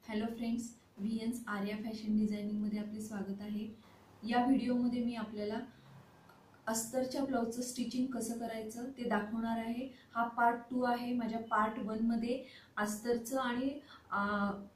Hello friends, व्हीएन्स Arya fashion डिझायनिंगमध्ये आपले स्वागत आहे। या व्हिडिओमध्ये मी आपल्याला अस्तरच्या ब्लाउजचं स्टिचिंग कसं करायचं ते दाखवणार आहे। हा पार्ट 2 आहे। माझ्या पार्ट 1 मध्ये अस्तरचं आणि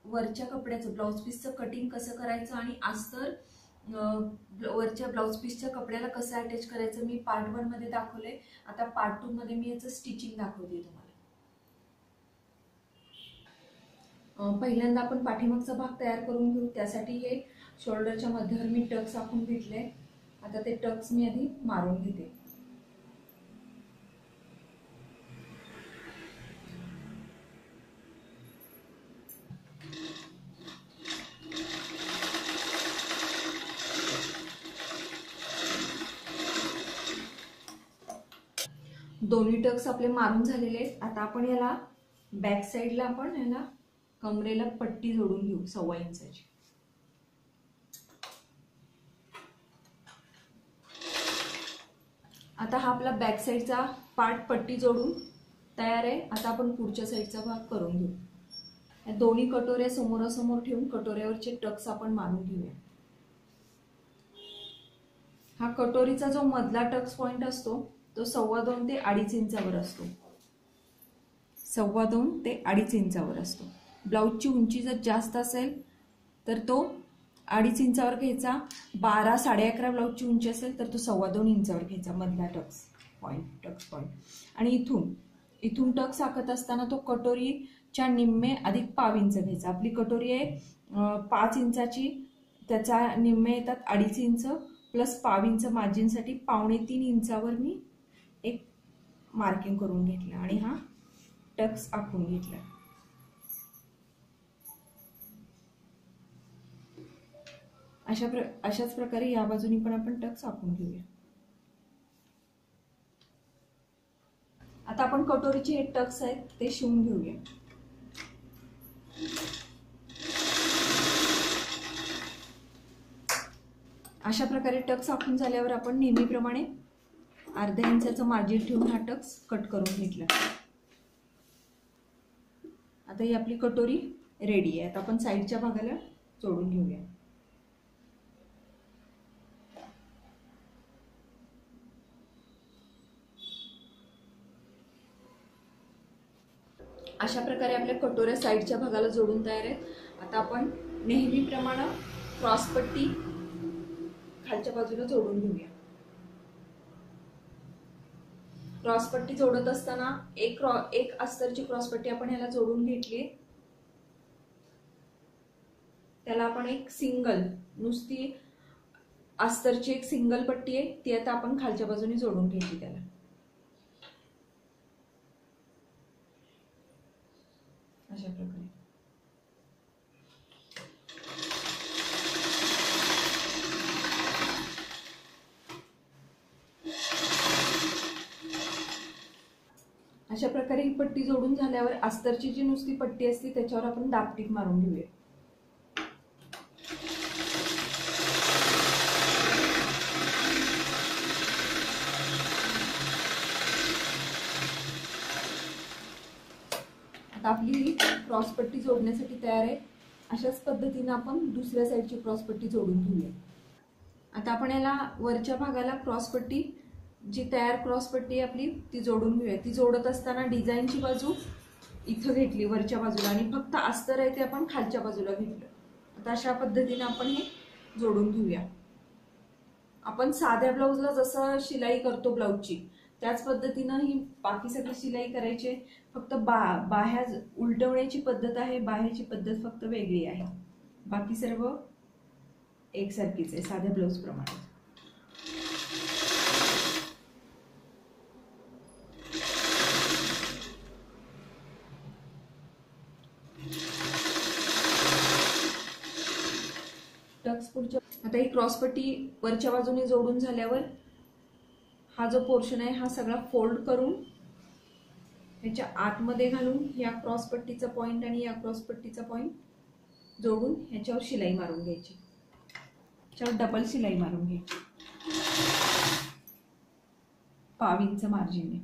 वरच्या कपड्याचं ब्लाउज पीसचं कटिंग कसं करायचं आणि अस्तर वरच्या ब्लाउज पीसच्या कपड्याला कसं अटॅच करायचं मी पार्ट 1 मध्ये दाखवले। आता पार्ट 2 मध्ये मी याचं स्टिचिंग दाखवते तुम्हाला। पहिल्यांदा आपण पाठीमागचा भाग तयार करून घेऊ। त्यासाठी हे शोल्डरच्या मध्यावर मी टक्स आखून घेतले। आता ते टक्स मी आधी मारून घेते। दोन्ही टक्स आपले मारून झालेले आहेत। आता आपण याला बॅक साइडला आपण याला कमरेला पट्टी जोडून घेऊ 1.25 इंचाची। आता हा आपला बॅक साइडचा पार्ट पट्टी जोडून तयार आहे। आता आपण पुढच्या साइडचा भाग करून घेऊ। या दोन्ही कटोऱ्या समोरासमोर ठेवून कटोऱ्यावरचे टक्स आपण मारून घेऊया। हा कटोरीचा जो मधला टक्स पॉइंट असतो तो 2.25 ते 2.5 इंचावर असतो। 2.25 ते 2.5 इंचावर असतो। ब्लाउजची उंची जर जास्त असेल तर तो 2.5 इंचावर घ्यायचा। 12 11.5 ब्लाउजची उंची असेल तर तो 2.25 इंचावर घ्यायचा मधला टक्स पॉइंट। आणि इथून टक्स आखत असताना तो कटोरीच्या निम्मे अधिक पाव इंच घ्यायचा। आपली कटोरी आहे 5 इंचाची, त्याचा निम्मे येतात 2.5 इंच प्लस पाव इंच मार्जिनसाठी 2.25 इंचावर मी एक मार्किंग करून घेतलं आणि हा टक्स आखून घेतला। अशाच प्रकारे या बाजूनी पण आपण टक्स आखून घेऊया। आता आपण कटोरीचे हे टक्स आहेत ते शिवून घेऊया। अशा प्रकारे टक्स आखून झाल्यावर आपण नेहमीप्रमाणे 1/2 इंचाचं मार्जिन ठेवून हा टक्स कट करून घेतला। आता ही आपली कटोरी रेडी आहे। आता आपण साइडच्या भागाला जोडून घेऊया। अशा प्रकारे आपल्या कटोऱ्या साइडच्या भागाला जोडून तयार आहेत। आता आपण नेहमीप्रमाणे क्रॉसपट्टी खालच्या बाजूला जोडून घेऊया। क्रॉसपट्टी जोडत असताना एक अस्तरची क्रॉसपट्टी आपण याला जोडून घेतली। त्याला आपण एक सिंगल नुसती अस्तरची एक सिंगल पट्टी आहे ती आता आपण खालच्या बाजूने जोडून घ्यायची। त्याला अशा प्रकारे ही पट्टी जोडून झाल्यावर अस्तरची जी नुसती पट्टी असते त्याच्यावर आपण दाबटीप मारून घेऊया। आता आपली क्रॉसपट्टी जोडण्यासाठी तयार आहे। अशाच पद्धतीने आपण दुसऱ्या साइडची क्रॉसपट्टी जोडून घेऊया। आता आपण याला वरच्या भागाला क्रॉसपट्टी जी तयार क्रॉसपट्टी आपली ती जोडून घेऊया। ती जोडत असताना डिझाईनची बाजू इथं घेतली वरच्या बाजूला आणि फक्त अस्तर आहे ते आपण खालच्या बाजूला घेतलं। आता अशा पद्धतीने आपण हे जोडून घेऊया। आपण साध्या ब्लाउजला जसं शिलाई करतो ब्लाउजची त्याच पद्धतीने ही बाकी सगळी शिलाई करायची। फक्त बाह्या उलटवण्याची पद्धत आहे, बाह्याची पद्धत फक्त वेगळी आहे। बाकी सर्व एकसारखीच आहे साध्या ब्लाउज प्रमाणे। टक्स पुढच्या आता ही क्रॉसपट्टी वरच्या बाजूने जोडून झाल्यावर हा जो पोर्शन आहे हा सगळा फोल्ड करून याच्या आतमध्ये घालून या क्रॉसपट्टीचा पॉइंट आणि या क्रॉसपट्टीचा पॉइंट जोडून याच्यावर शिलाई मारून घ्यायची। याच्यावर डबल शिलाई मारून घ्यायची 1/2 इंच मार्जिनने।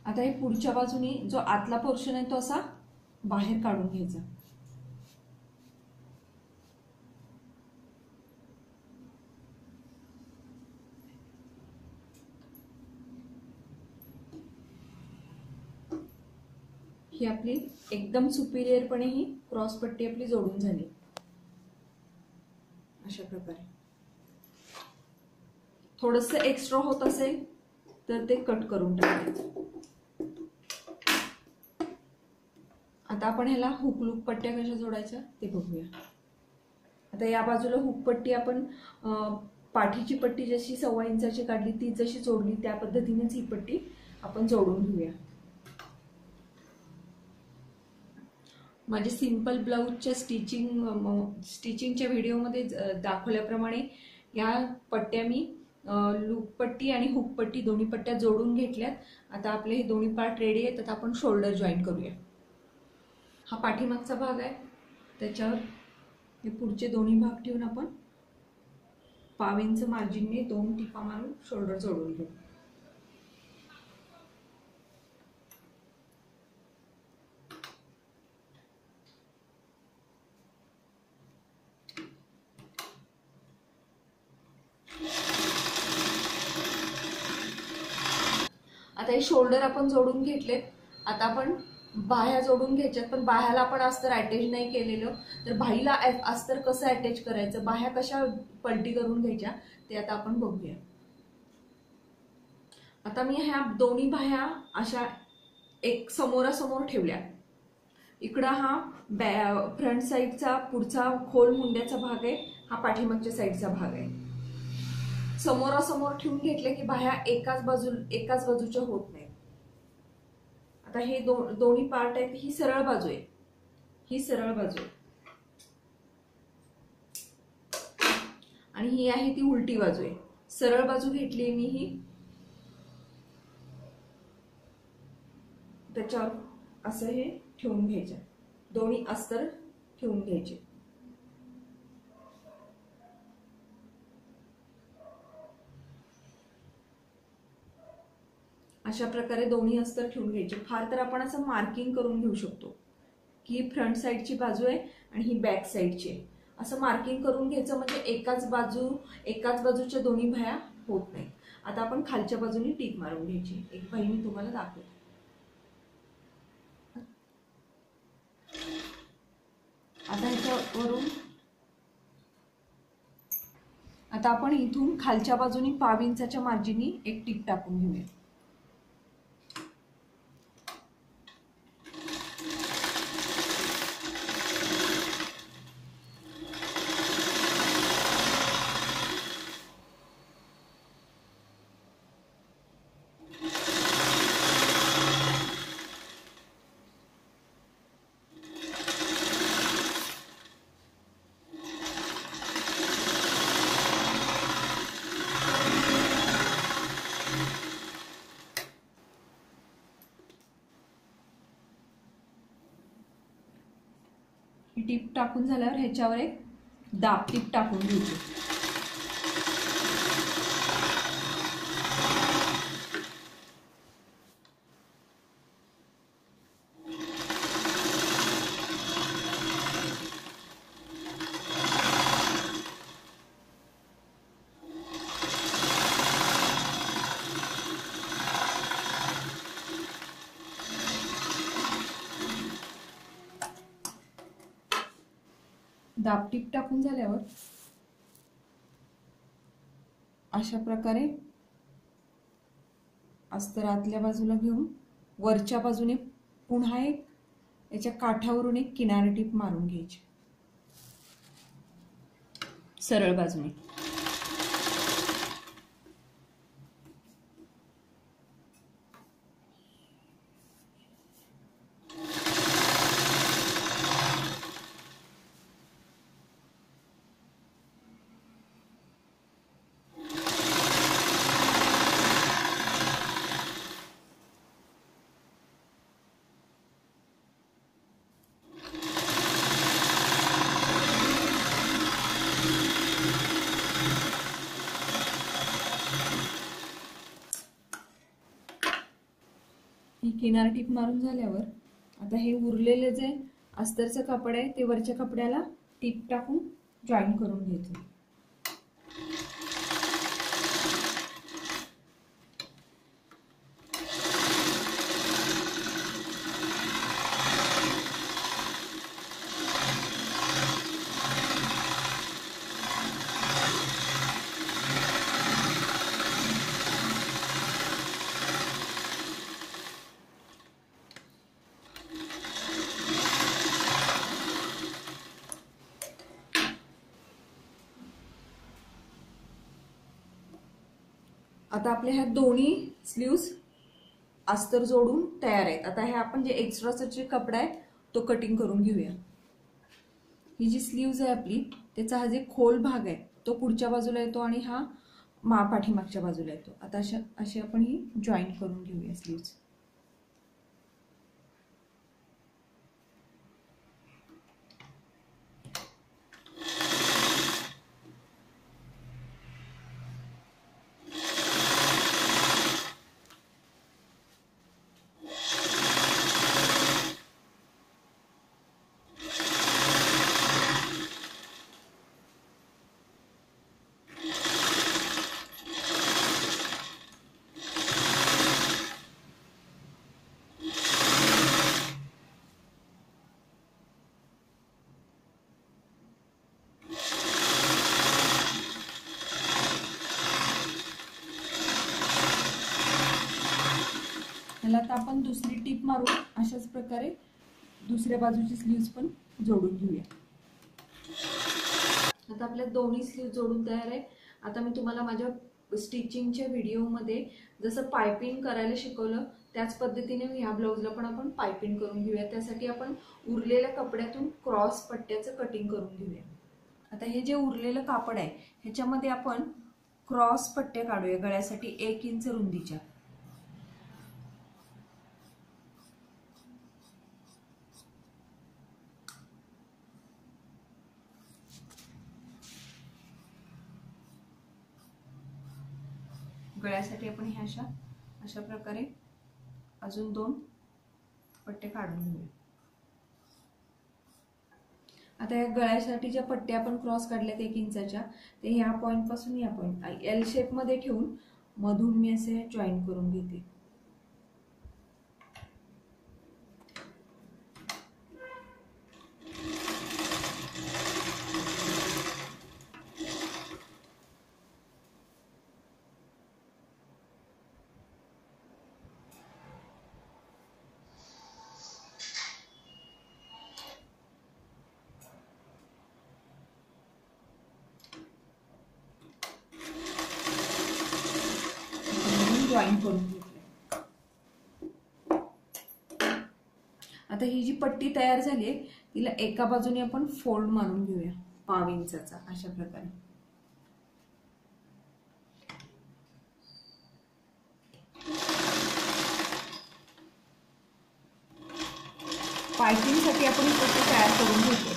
आता हे पुढच्या बाजूनी जो आतला पोर्शन आहे तो असा बाहेर काढून घ्यायचा. ही आपली एकदम सुपिरियरपणे ही क्रॉस पट्टी आपली जोडून झाली. अशा प्रकारे थोडस एक्स्ट्रा होत असेल तर ते कट करून टाकायचं. आता आपण ह्याला हुक लूप पट्ट्या कशा जोडायच्या ते बघूया. आता या बाजूला हुक पट्टी आपण पाठीची पट्टी जशी 1.25 इंचाची काढली ती जशी जोडली त्या पद्धतीनेच ही पट्टी आपण जोडून घेऊया. माझे सिंपल ब्लाऊजच्या स्टिचिंगच्या व्हिडिओमध्ये दाखवल्याप्रमाणे या पट्ट्या मी लूप पट्टी आणि हुक पट्टी दोन्ही पट्ट्या जोडून घेतल्यात. आता आपले हे दोन्ही पार्ट रेडी आहेत. आता आपण शोल्डर जॉईन करूया. हा पाठीमागचा भाग आहे, त्याच्यावर हे पुढचे दोन्ही भाग ठेवून आपण 1.5 इंच मार्जिनने 2 टिपा मारून शोल्डर जोडून घेऊ. आता हे शोल्डर आपण जोडून घेतलेत. आता आपण बाह्या जोडून घ्यायच्यात, पण बाह्याला आपण अस्तर अटॅच नाही केलेलं, तर बाहीला अस्तर कसं अटॅच करायचं, बाह्या कशा पलटी करून घ्यायच्या ते आता आपण बघूया. आता मी ह्या दोन्ही बाह्या अशा एक समोरासमोर ठेवल्या. इकडं हा फ्रंट साईडचा पुढचा खोल मुंड्याचा भाग आहे, हा पाठीमागच्या साईडचा भाग आहे. समोरासमोर ठेवून घेतले की बाह्या एकाच बाजूच्या होत नाही. आता हे दोन्ही पार्ट आहेत. ही सरळ बाजू आहे, ही सरळ बाजू आहे आणि ही आहे ती उलटी बाजू आहे. सरळ बाजू घेतली मी ही, त्याच्यावर असं हे ठेवून घ्यायचं, दोन्ही अस्तर ठेवून घ्यायचे. अशा प्रकारे दोन्ही अस्तर ठेवून घ्यायचे. फार तर आपण असं मार्किंग करून घेऊ शकतो की फ्रंट साईडची बाजू आहे आणि ही बॅक साईडची आहे, असं मार्किंग करून घ्यायचं, म्हणजे एकाच बाजूच्या दोन्ही बाह्या होत नाही. आता आपण खालच्या बाजूने टीप मारून घ्यायची. एक बाही मी तुम्हाला दाखवते. आता ह्याच्यावरून आता आपण इथून खालच्या बाजूनी 1.5 इंचाच्या मार्जिननी एक टीप टाकून घेऊया. टीप टाकून झाल्यावर ह्याच्यावर एक दाब टीप टाकून घ्यायची. दाब टीप टाकून झाल्यावर अशा प्रकारे अस्तर आतल्या बाजूला घेऊन वरच्या बाजूने पुन्हा एक याच्या काठावरून एक किनारी टीप मारून घ्यायची सरळ बाजूने. ही किनार टीप मारून झाल्यावर आता हे उरलेले जे अस्तरचं कापड आहे ते वरच्या कपड्याला टीप टाकून जॉईन करून घ्यायचं. आता आपल्या ह्या दोन्ही स्लीव्स अस्तर जोडून तयार आहेत. आता हे आपण जे एक्स्ट्राचा जे कपडा आहे तो कटिंग करून घेऊया. ही जी स्लीव्स आहे आपली त्याचा हा जे खोल भाग आहे तो पुढच्या बाजूला येतो आणि हा पाठीमागच्या बाजूला येतो. आता अशी आपण ही जॉईन करून घेऊया स्लीव्स. ह्याला आता आपण दुसरी टीप मारू. अशाच प्रकारे दुसऱ्या बाजूची स्लीव्स पण जोडून घेऊया. आता आपल्या दोन्ही स्लीव्ह जोडून तयार आहे. आता मी तुम्हाला माझ्या स्टिचिंगच्या व्हिडिओमध्ये जसं पायपिंग करायला शिकवलं त्याच पद्धतीने ह्या ब्लाउजला पण आपण पायपिंग करून घेऊया. त्यासाठी आपण उरलेल्या कपड्यातून क्रॉस पट्ट्याचं कटिंग करून घेऊया. आता हे जे उरलेलं कापड आहे ह्याच्यामध्ये आपण क्रॉस पट्ट्या काढूया गळ्यासाठी 1 इंच रुंदीच्या. गळ्यासाठी आपण हे अशा प्रकारे अजून 2 पट्टे काढून घेऊया. आता या गळ्यासाठी ज्या पट्ट्या आपण क्रॉस काढल्यात 1 इंचाच्या ते ह्या पॉइंट पासून या पॉइंट एल शेप मध्ये ठेवून मधून मी असे जॉईन करून घेते. जॉईन करून घेतले. आता ही जी पट्टी तयार झाली आहे तिला एका बाजूने आपण फोल्ड मारून घेऊया 1.5 इंचाचा अशा प्रकारे. पायपिंगसाठी आपण ही पट्टी तयार करून घेतो.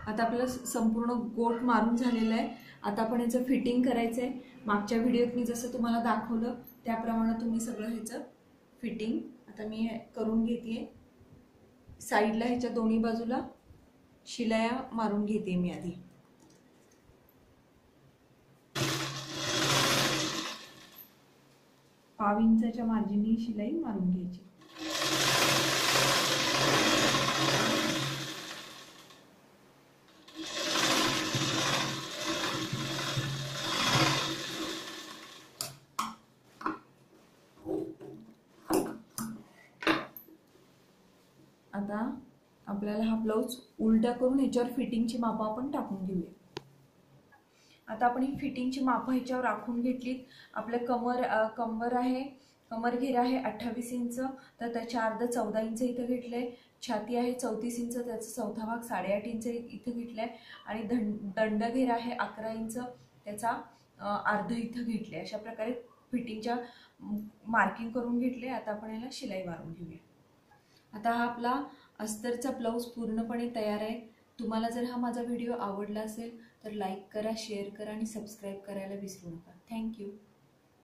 आता आपलं संपूर्ण गोट मारून झालेलं आहे. आता आपण याचं फिटिंग करायचं आहे. मागच्या व्हिडिओत मी जसं तुम्हाला दाखवलं त्याप्रमाणे तुम्ही सगळं ह्याचं फिटिंग आता मी करून घेते. साईडला ह्याच्या दोन्ही बाजूला शिलाया मारून घेते मी आधी. पाव इंचाच्या मार्जिननी शिलाई मारून घ्यायची. आता आपल्याला हा ब्लाउज उलटा करून ह्याच्यावर फिटिंगची मापं आपण टाकून घेऊया. आता आपण ही फिटिंगची मापं ह्याच्यावर राखून घेतली. आपले कंबर आहे, कमर घेर आहे 28 इंच, तर त्याच्या अर्ध 14 इंच इथं घेतलंय. छाती आहे 34 इंच, त्याचा चौथा भाग 8.5 इंच इथं घेतलाय. आणि दंड घेर आहे 11 इंच, त्याचा अर्ध इथं घेतले. अशा प्रकारे फिटिंगच्या मार्किंग करून घेतले. आता आपण याला शिलाई मारून घेऊया. आता हा आपला अस्तरचा ब्लाउज पूर्णपणे तयार आहे. तुम्हाला जर हा माझा व्हिडिओ आवडला असेल तर लाईक करा, शेअर करा आणि सबस्क्राईब करायला विसरू नका. थँक्यू.